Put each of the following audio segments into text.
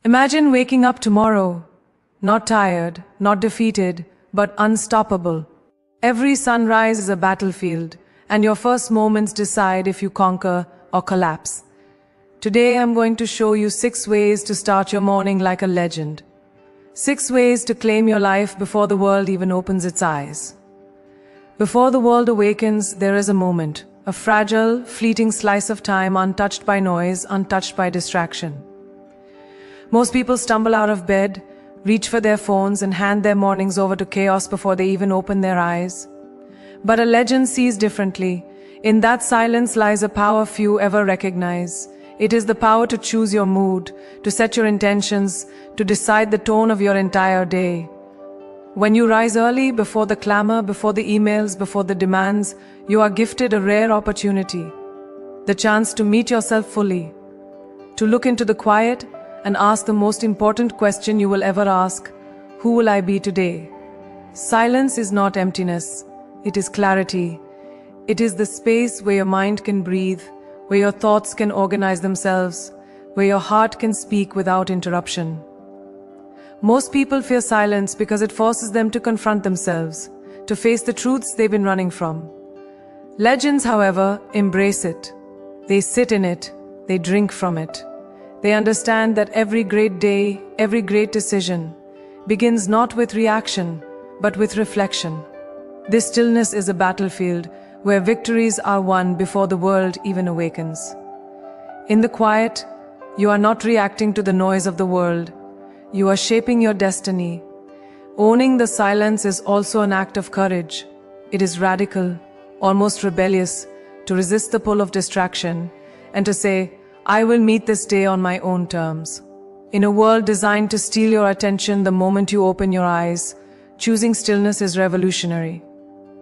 Imagine waking up tomorrow, not tired, not defeated, but unstoppable. Every sunrise is a battlefield, and your first moments decide if you conquer or collapse. Today I'm going to show you 6 ways to start your morning like a legend. 6 ways to claim your life before the world even opens its eyes. Before the world awakens, there is a moment, a fragile, fleeting slice of time untouched by noise, untouched by distraction. Most people stumble out of bed, reach for their phones and hand their mornings over to chaos before they even open their eyes. But a legend sees differently. In that silence lies a power few ever recognize. It is the power to choose your mood, to set your intentions, to decide the tone of your entire day. When you rise early, before the clamor, before the emails, before the demands, you are gifted a rare opportunity. The chance to meet yourself fully, to look into the quiet and ask the most important question you will ever ask: who will I be today? Silence is not emptiness, it is clarity. It is the space where your mind can breathe, where your thoughts can organize themselves, where your heart can speak without interruption. Most people fear silence because it forces them to confront themselves, to face the truths they've been running from. Legends, however, embrace it. They sit in it, they drink from it. They understand that every great day, every great decision begins not with reaction, but with reflection. This stillness is a battlefield where victories are won before the world even awakens. In the quiet, you are not reacting to the noise of the world. You are shaping your destiny. Owning the silence is also an act of courage. It is radical, almost rebellious, to resist the pull of distraction and to say, I will meet this day on my own terms. In a world designed to steal your attention the moment you open your eyes, choosing stillness is revolutionary.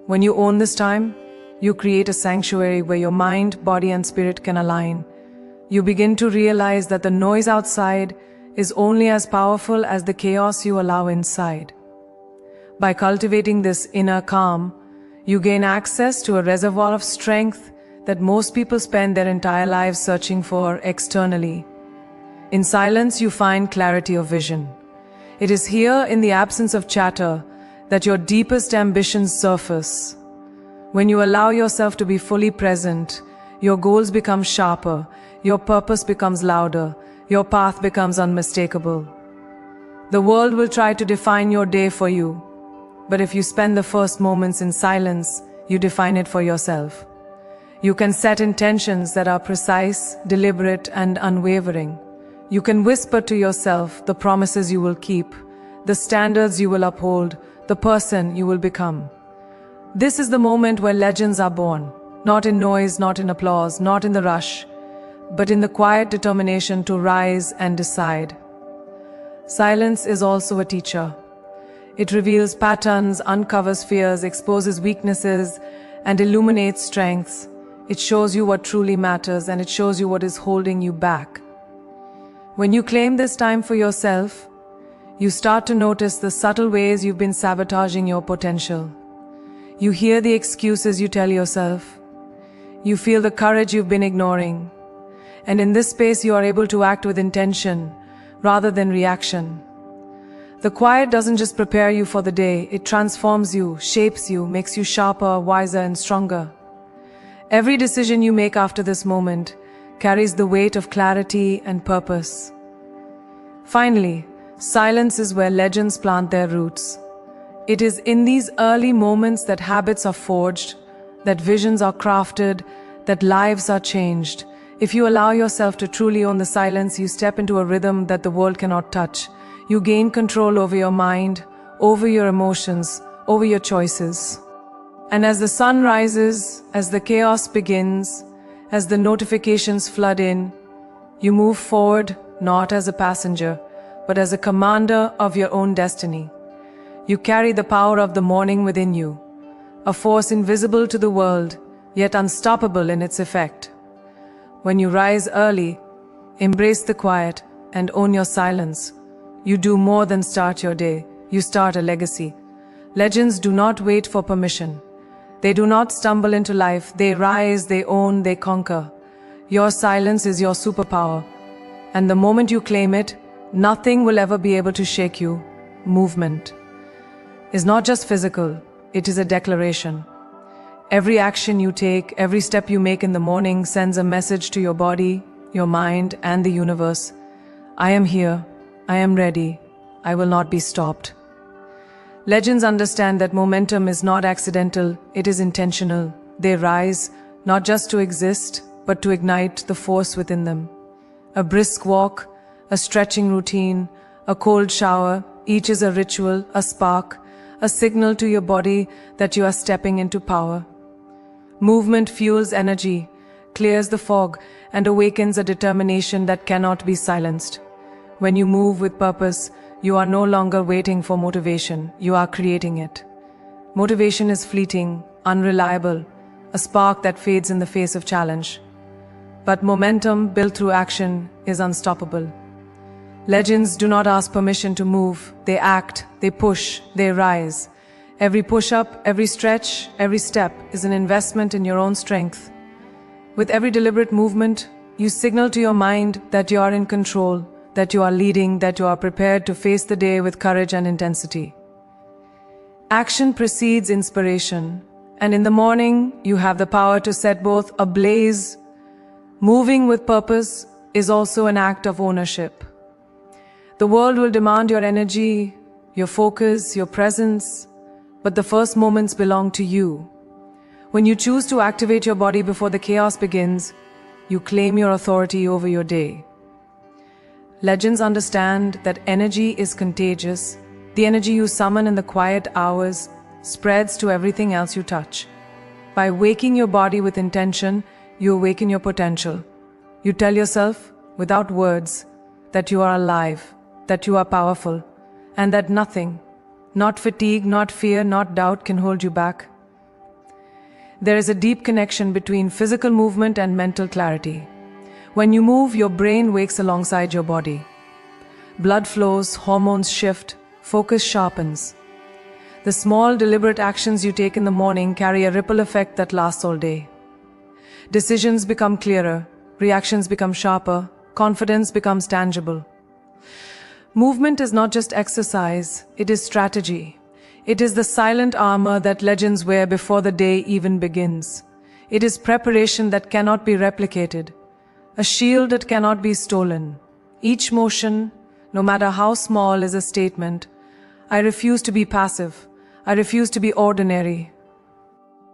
When you own this time, you create a sanctuary where your mind, body, and spirit can align. You begin to realize that the noise outside is only as powerful as the chaos you allow inside. By cultivating this inner calm, you gain access to a reservoir of strength that most people spend their entire lives searching for externally. In silence, you find clarity of vision. It is here, in the absence of chatter, that your deepest ambitions surface. When you allow yourself to be fully present, your goals become sharper, your purpose becomes louder, your path becomes unmistakable. The world will try to define your day for you, but if you spend the first moments in silence, you define it for yourself. You can set intentions that are precise, deliberate, and unwavering. You can whisper to yourself the promises you will keep, the standards you will uphold, the person you will become. This is the moment where legends are born, not in noise, not in applause, not in the rush, but in the quiet determination to rise and decide. Silence is also a teacher. It reveals patterns, uncovers fears, exposes weaknesses, and illuminates strengths. It shows you what truly matters, and it shows you what is holding you back. When you claim this time for yourself, you start to notice the subtle ways you've been sabotaging your potential. You hear the excuses you tell yourself. You feel the courage you've been ignoring. And in this space, you are able to act with intention rather than reaction. The quiet doesn't just prepare you for the day, it transforms you, shapes you, makes you sharper, wiser, and stronger. Every decision you make after this moment carries the weight of clarity and purpose. Finally, silence is where legends plant their roots. It is in these early moments that habits are forged, that visions are crafted, that lives are changed. If you allow yourself to truly own the silence, you step into a rhythm that the world cannot touch. You gain control over your mind, over your emotions, over your choices. And as the sun rises, as the chaos begins, as the notifications flood in, you move forward not as a passenger, but as a commander of your own destiny. You carry the power of the morning within you, a force invisible to the world, yet unstoppable in its effect. When you rise early, embrace the quiet, and own your silence, you do more than start your day, you start a legacy. Legends do not wait for permission. They do not stumble into life, they rise, they own, they conquer. Your silence is your superpower, and the moment you claim it, Nothing will ever be able to shake you. Movement is not just physical, it is a declaration. Every action you take, every step you make in the morning sends a message to your body, your mind, and the universe. I am here. I am ready. I will not be stopped. Legends understand that momentum is not accidental, it is intentional. They rise, not just to exist, but to ignite the force within them. A brisk walk, a stretching routine, a cold shower, each is a ritual, a spark, a signal to your body that you are stepping into power. Movement fuels energy, clears the fog, and awakens a determination that cannot be silenced. When you move with purpose, you are no longer waiting for motivation, you are creating it. Motivation is fleeting, unreliable, a spark that fades in the face of challenge. But momentum built through action is unstoppable. Legends do not ask permission to move, they act, they push, they rise. Every push-up, every stretch, every step is an investment in your own strength. With every deliberate movement, you signal to your mind that you are in control, that you are leading, that you are prepared to face the day with courage and intensity. Action precedes inspiration, and in the morning, you have the power to set both ablaze. Moving with purpose is also an act of ownership. The world will demand your energy, your focus, your presence, but the first moments belong to you. When you choose to activate your body before the chaos begins, you claim your authority over your day. Legends understand that energy is contagious. The energy you summon in the quiet hours spreads to everything else you touch. By waking your body with intention, you awaken your potential. You tell yourself, without words, that you are alive, that you are powerful, and that nothing, not fatigue, not fear, not doubt can hold you back. There is a deep connection between physical movement and mental clarity. When you move, your brain wakes alongside your body. Blood flows, hormones shift, focus sharpens. The small, deliberate actions you take in the morning carry a ripple effect that lasts all day. Decisions become clearer, reactions become sharper, confidence becomes tangible. Movement is not just exercise, it is strategy. It is the silent armor that legends wear before the day even begins. It is preparation that cannot be replicated, a shield that cannot be stolen. Each motion, no matter how small, is a statement. I refuse to be passive. I refuse to be ordinary.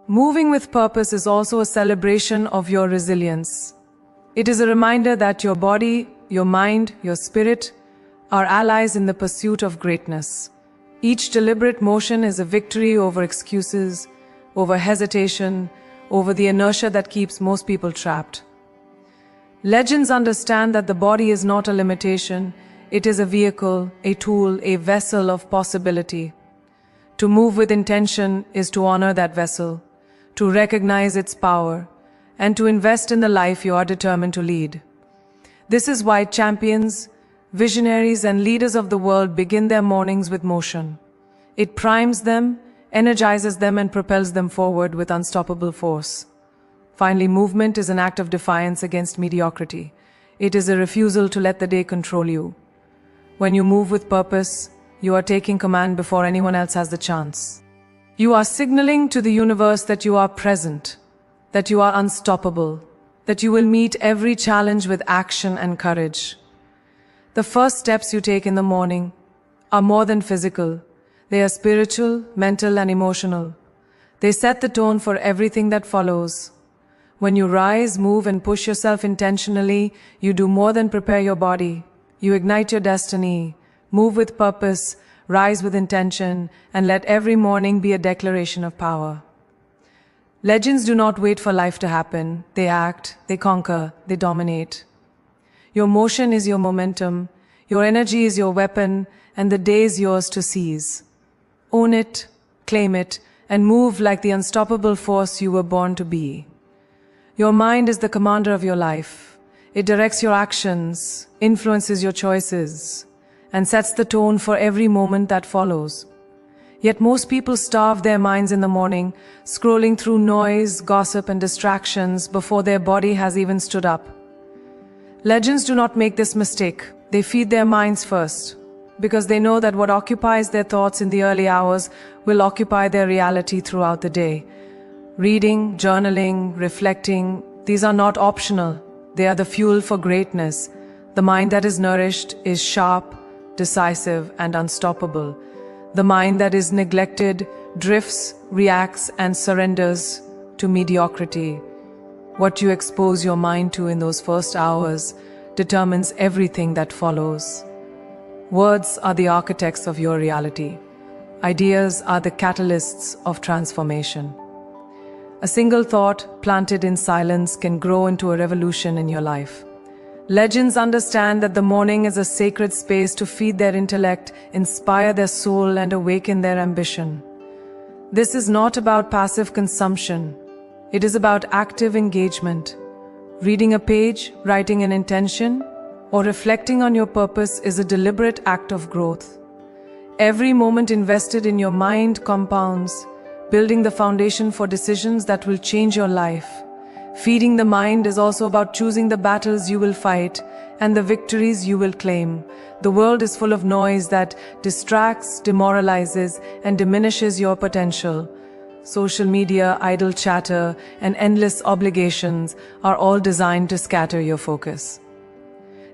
Moving with purpose is also a celebration of your resilience. It is a reminder that your body, your mind, your spirit are allies in the pursuit of greatness. Each deliberate motion is a victory over excuses, over hesitation, over the inertia that keeps most people trapped. Legends understand that the body is not a limitation, it is a vehicle, a tool, a vessel of possibility. To move with intention is to honor that vessel, to recognize its power, and to invest in the life you are determined to lead. This is why champions, visionaries, and leaders of the world begin their mornings with motion. It primes them, energizes them, and propels them forward with unstoppable force. Finally, movement is an act of defiance against mediocrity. It is a refusal to let the day control you. When you move with purpose, you are taking command before anyone else has the chance. You are signaling to the universe that you are present, that you are unstoppable, that you will meet every challenge with action and courage. The first steps you take in the morning are more than physical. They are spiritual, mental, and emotional. They set the tone for everything that follows. When you rise, move, and push yourself intentionally, you do more than prepare your body. You ignite your destiny, move with purpose, rise with intention, and let every morning be a declaration of power. Legends do not wait for life to happen. They act, they conquer, they dominate. Your motion is your momentum, your energy is your weapon, and the day is yours to seize. Own it, claim it, and move like the unstoppable force you were born to be. Your mind is the commander of your life. It directs your actions, influences your choices, and sets the tone for every moment that follows. Yet most people starve their minds in the morning, scrolling through noise, gossip, and distractions before their body has even stood up. Legends do not make this mistake. They feed their minds first, because they know that what occupies their thoughts in the early hours will occupy their reality throughout the day. Reading, journaling, reflecting, these are not optional. They are the fuel for greatness. The mind that is nourished is sharp, decisive, and unstoppable. The mind that is neglected drifts, reacts, and surrenders to mediocrity. What you expose your mind to in those first hours determines everything that follows. Words are the architects of your reality. Ideas are the catalysts of transformation. A single thought planted in silence can grow into a revolution in your life. Legends understand that the morning is a sacred space to feed their intellect, inspire their soul, and awaken their ambition. This is not about passive consumption. It is about active engagement. Reading a page, writing an intention, or reflecting on your purpose is a deliberate act of growth. Every moment invested in your mind compounds, building the foundation for decisions that will change your life. Feeding the mind is also about choosing the battles you will fight and the victories you will claim. The world is full of noise that distracts, demoralizes, and diminishes your potential. Social media, idle chatter, and endless obligations are all designed to scatter your focus.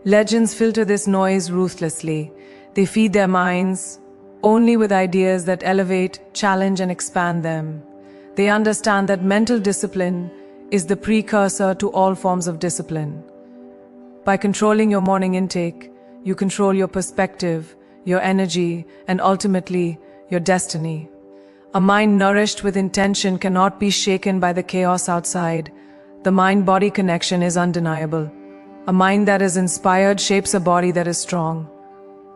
Legends filter this noise ruthlessly. They feed their minds only with ideas that elevate, challenge, and expand them. They understand that mental discipline is the precursor to all forms of discipline. By controlling your morning intake, you control your perspective, your energy, and ultimately, your destiny. A mind nourished with intention cannot be shaken by the chaos outside. The mind-body connection is undeniable. A mind that is inspired shapes a body that is strong.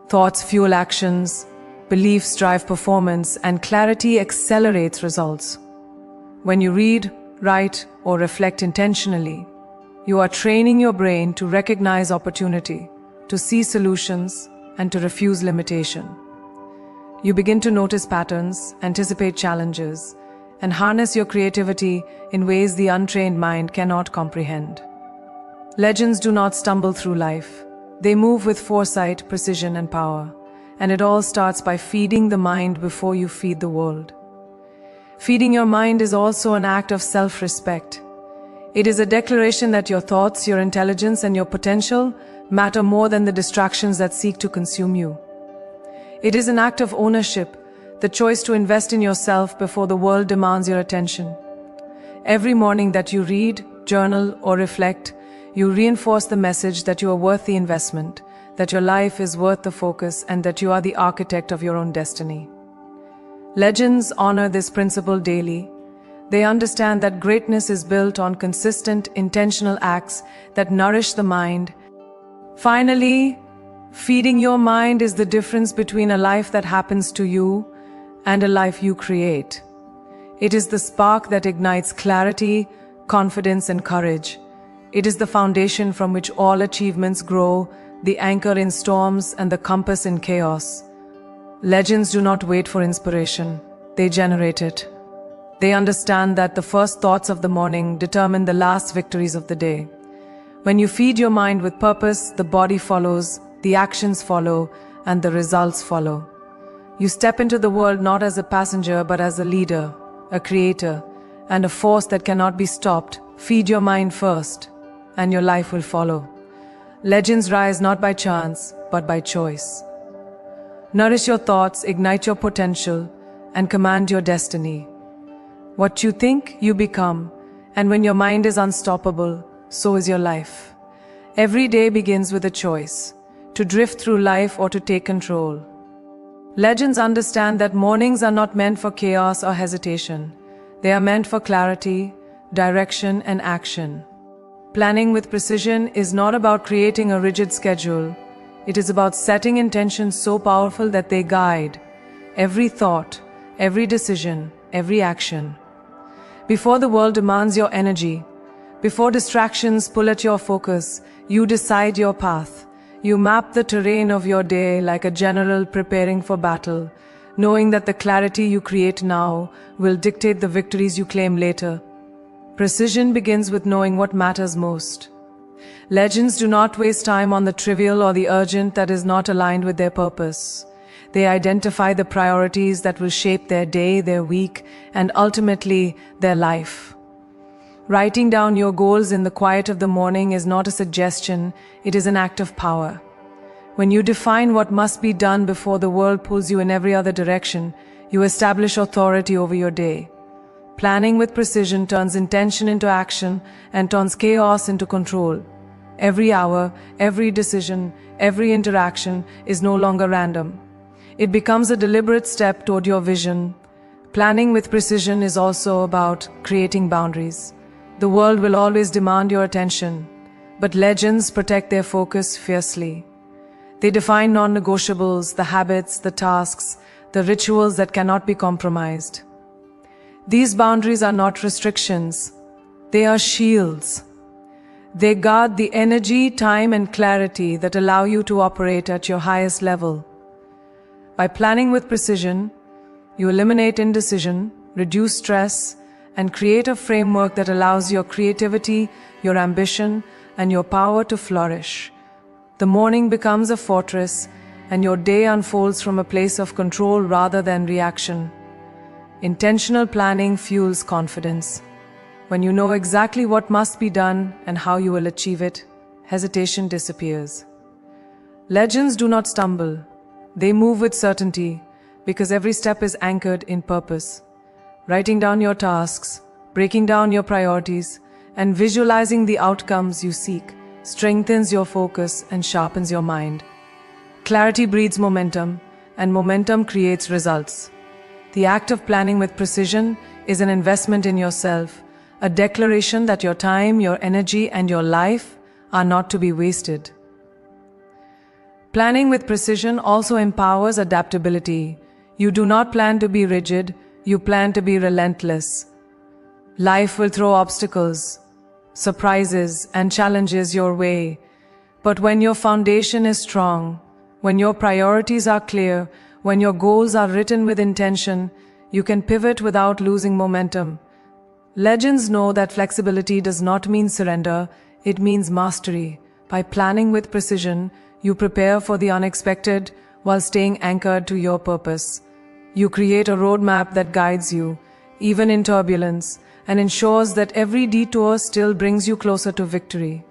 Thoughts fuel actions, beliefs drive performance, and clarity accelerates results. When you read, write, or reflect intentionally, you are training your brain to recognize opportunity, to see solutions, and to refuse limitation. You begin to notice patterns, anticipate challenges, and harness your creativity in ways the untrained mind cannot comprehend. Legends do not stumble through life. They move with foresight, precision, and power. And it all starts by feeding the mind before you feed the world. Feeding your mind is also an act of self-respect. It is a declaration that your thoughts, your intelligence, and your potential matter more than the distractions that seek to consume you. It is an act of ownership, the choice to invest in yourself before the world demands your attention. Every morning that you read, journal, or reflect, you reinforce the message that you are worth the investment, that your life is worth the focus, and that you are the architect of your own destiny. Legends honor this principle daily. They understand that greatness is built on consistent, intentional acts that nourish the mind. Finally, feeding your mind is the difference between a life that happens to you and a life you create. It is the spark that ignites clarity, confidence, and courage. It is the foundation from which all achievements grow, the anchor in storms and the compass in chaos. Legends do not wait for inspiration, they generate it. They understand that the first thoughts of the morning determine the last victories of the day. When you feed your mind with purpose, the body follows, the actions follow, and the results follow. You step into the world not as a passenger but as a leader, a creator, and a force that cannot be stopped. Feed your mind first, and your life will follow. Legends rise not by chance, but by choice. Nourish your thoughts, ignite your potential, and command your destiny. What you think, you become, and when your mind is unstoppable, so is your life. Every day begins with a choice, to drift through life or to take control. Legends understand that mornings are not meant for chaos or hesitation. They are meant for clarity, direction, and action. Planning with precision is not about creating a rigid schedule. It is about setting intentions so powerful that they guide every thought, every decision, every action. Before the world demands your energy, before distractions pull at your focus, you decide your path. You map the terrain of your day like a general preparing for battle, knowing that the clarity you create now will dictate the victories you claim later. Precision begins with knowing what matters most. Legends do not waste time on the trivial or the urgent that is not aligned with their purpose. They identify the priorities that will shape their day, their week, and ultimately their life. Writing down your goals in the quiet of the morning is not a suggestion, it is an act of power. When you define what must be done before the world pulls you in every other direction, you establish authority over your day. Planning with precision turns intention into action and turns chaos into control. Every hour, every decision, every interaction is no longer random. It becomes a deliberate step toward your vision. Planning with precision is also about creating boundaries. The world will always demand your attention, but legends protect their focus fiercely. They define non-negotiables, the habits, the tasks, the rituals that cannot be compromised. These boundaries are not restrictions, they are shields. They guard the energy, time, and clarity that allow you to operate at your highest level. By planning with precision, you eliminate indecision, reduce stress, and create a framework that allows your creativity, your ambition, and your power to flourish. The morning becomes a fortress, and your day unfolds from a place of control rather than reaction. Intentional planning fuels confidence. When you know exactly what must be done and how you will achieve it, hesitation disappears. Legends do not stumble. They move with certainty because every step is anchored in purpose. Writing down your tasks, breaking down your priorities, and visualizing the outcomes you seek strengthens your focus and sharpens your mind. Clarity breeds momentum, and momentum creates results. The act of planning with precision is an investment in yourself, a declaration that your time, your energy, and your life are not to be wasted. Planning with precision also empowers adaptability. You do not plan to be rigid, you plan to be relentless. Life will throw obstacles, surprises, and challenges your way. But when your foundation is strong, when your priorities are clear, when your goals are written with intention, you can pivot without losing momentum. Legends know that flexibility does not mean surrender, it means mastery. By planning with precision, you prepare for the unexpected while staying anchored to your purpose. You create a roadmap that guides you, even in turbulence, and ensures that every detour still brings you closer to victory.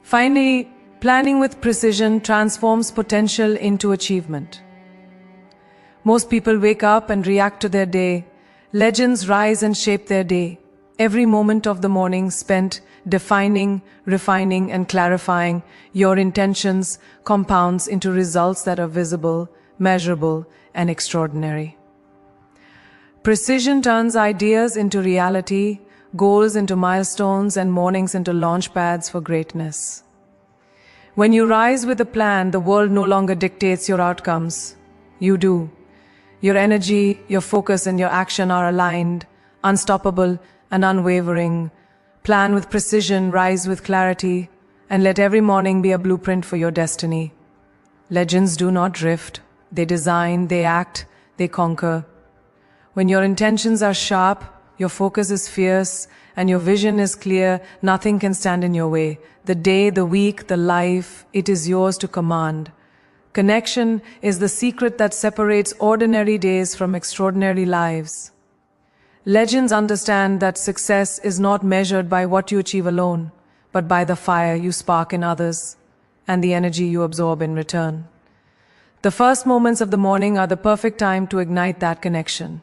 Finally, planning with precision transforms potential into achievement. Most people wake up and react to their day. Legends rise and shape their day. Every moment of the morning spent defining, refining, and clarifying your intentions compounds into results that are visible, measurable, and extraordinary. Precision turns ideas into reality, goals into milestones, and mornings into launch pads for greatness. When you rise with a plan, the world no longer dictates your outcomes. You do. Your energy, your focus, and your action are aligned, unstoppable, and unwavering. Plan with precision, rise with clarity, and let every morning be a blueprint for your destiny. Legends do not drift. They design, they act, they conquer. When your intentions are sharp, your focus is fierce, and your vision is clear, nothing can stand in your way. The day, the week, the life, it is yours to command. Connection is the secret that separates ordinary days from extraordinary lives. Legends understand that success is not measured by what you achieve alone, but by the fire you spark in others and the energy you absorb in return. The first moments of the morning are the perfect time to ignite that connection.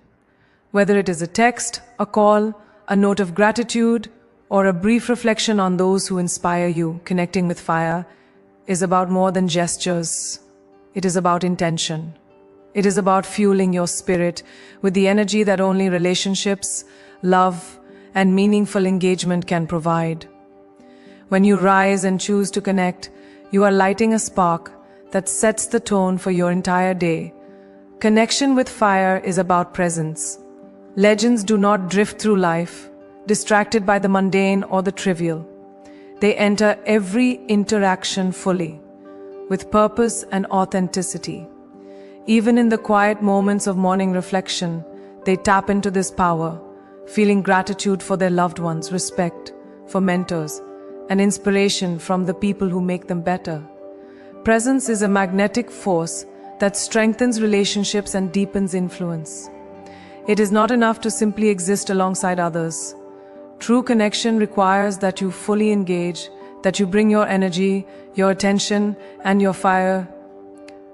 Whether it is a text, a call, a note of gratitude, or a brief reflection on those who inspire you, connecting with fire is about more than gestures. It is about intention. It is about fueling your spirit with the energy that only relationships, love, and meaningful engagement can provide. When you rise and choose to connect, you are lighting a spark that sets the tone for your entire day. Connection with fire is about presence. Legends do not drift through life, distracted by the mundane or the trivial. They enter every interaction fully, with purpose and authenticity. Even in the quiet moments of morning reflection, they tap into this power, feeling gratitude for their loved ones, respect for mentors, and inspiration from the people who make them better. Presence is a magnetic force that strengthens relationships and deepens influence. It is not enough to simply exist alongside others. True connection requires that you fully engage, that you bring your energy, your attention, and your fire.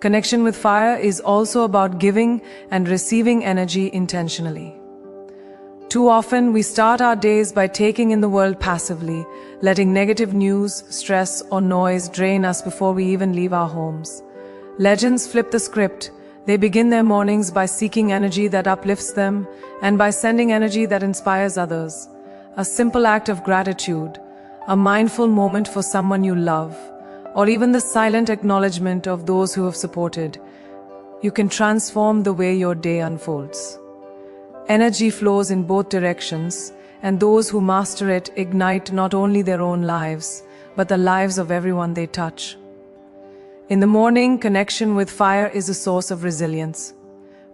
Connection with fire is also about giving and receiving energy intentionally. Too often, we start our days by taking in the world passively, letting negative news, stress, or noise drain us before we even leave our homes. Legends flip the script. They begin their mornings by seeking energy that uplifts them and by sending energy that inspires others. A simple act of gratitude, a mindful moment for someone you love, or even the silent acknowledgement of those who have supported, you can transform the way your day unfolds. Energy flows in both directions, and those who master it ignite not only their own lives, but the lives of everyone they touch. In the morning, connection with fire is a source of resilience.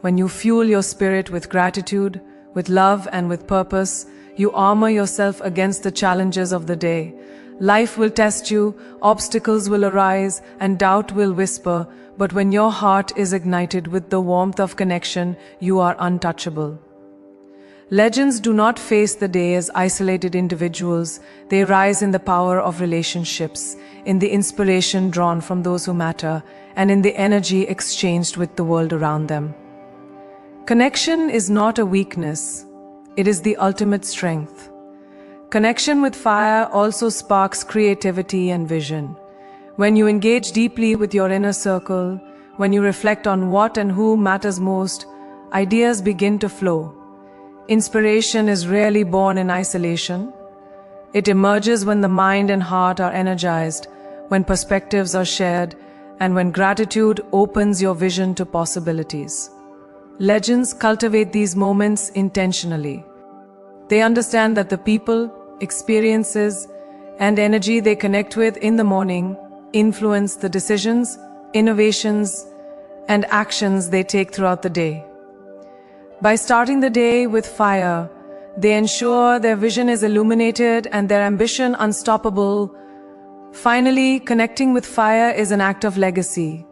When you fuel your spirit with gratitude, with love, and with purpose, you armor yourself against the challenges of the day. Life will test you, obstacles will arise, and doubt will whisper, but when your heart is ignited with the warmth of connection, you are untouchable. Legends do not face the day as isolated individuals. They rise in the power of relationships, in the inspiration drawn from those who matter, and in the energy exchanged with the world around them. Connection is not a weakness. It is the ultimate strength. Connection with fire also sparks creativity and vision. When you engage deeply with your inner circle, when you reflect on what and who matters most, ideas begin to flow. Inspiration is rarely born in isolation. It emerges when the mind and heart are energized, when perspectives are shared, and when gratitude opens your vision to possibilities. Legends cultivate these moments intentionally. They understand that the people, experiences, and energy they connect with in the morning influence the decisions, innovations, and actions they take throughout the day. By starting the day with fire, they ensure their vision is illuminated and their ambition unstoppable. Finally, connecting with fire is an act of legacy.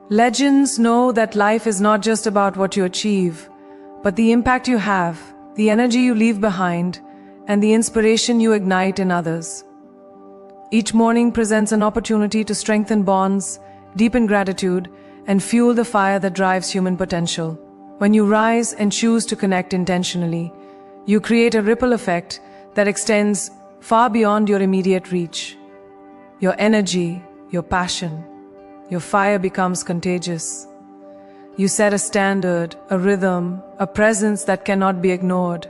Legends know that life is not just about what you achieve, but the impact you have, the energy you leave behind, and the inspiration you ignite in others. Each morning presents an opportunity to strengthen bonds, deepen gratitude, and fuel the fire that drives human potential. When you rise and choose to connect intentionally, you create a ripple effect that extends far beyond your immediate reach. Your energy, your passion, your fire becomes contagious. You set a standard, a rhythm, a presence that cannot be ignored.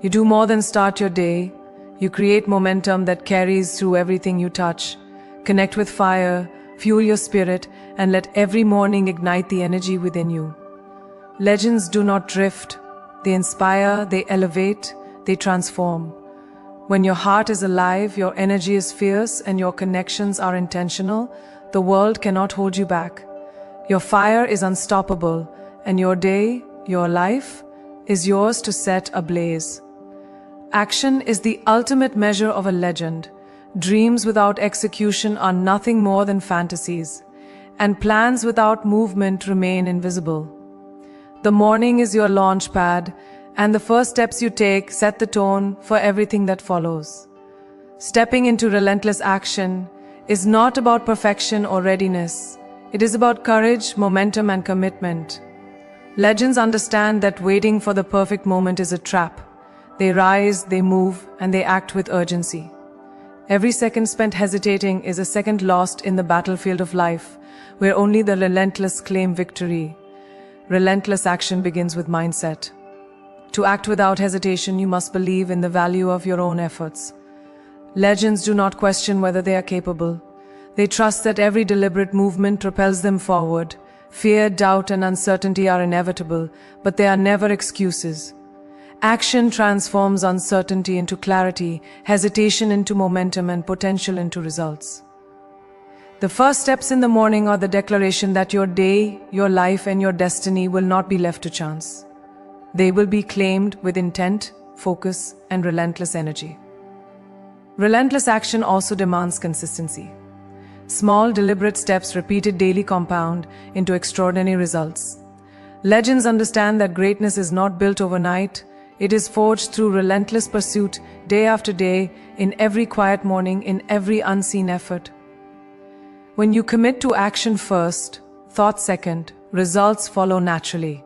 You do more than start your day. You create momentum that carries through everything you touch. Connect with fire, fuel your spirit, and let every morning ignite the energy within you. Legends do not drift. They inspire, they elevate, they transform. When your heart is alive, your energy is fierce, and your connections are intentional, the world cannot hold you back. Your fire is unstoppable, and your day, your life, is yours to set ablaze. Action is the ultimate measure of a legend. Dreams without execution are nothing more than fantasies, and plans without movement remain invisible. The morning is your launch pad, and the first steps you take set the tone for everything that follows. Stepping into relentless action is not about perfection or readiness. It is about courage, momentum, and commitment. Legends understand that waiting for the perfect moment is a trap. They rise, they move, and they act with urgency. Every second spent hesitating is a second lost in the battlefield of life, where only the relentless claim victory. Relentless action begins with mindset. To act without hesitation, you must believe in the value of your own efforts. Legends do not question whether they are capable. They trust that every deliberate movement propels them forward. Fear, doubt, and uncertainty are inevitable, but they are never excuses. Action transforms uncertainty into clarity, hesitation into momentum, and potential into results. The first steps in the morning are the declaration that your day, your life, and your destiny will not be left to chance. They will be claimed with intent, focus, and relentless energy. Relentless action also demands consistency. Small, deliberate steps repeated daily compound into extraordinary results. Legends understand that greatness is not built overnight. It is forged through relentless pursuit, day after day, in every quiet morning, in every unseen effort. When you commit to action first, thought second, results follow naturally.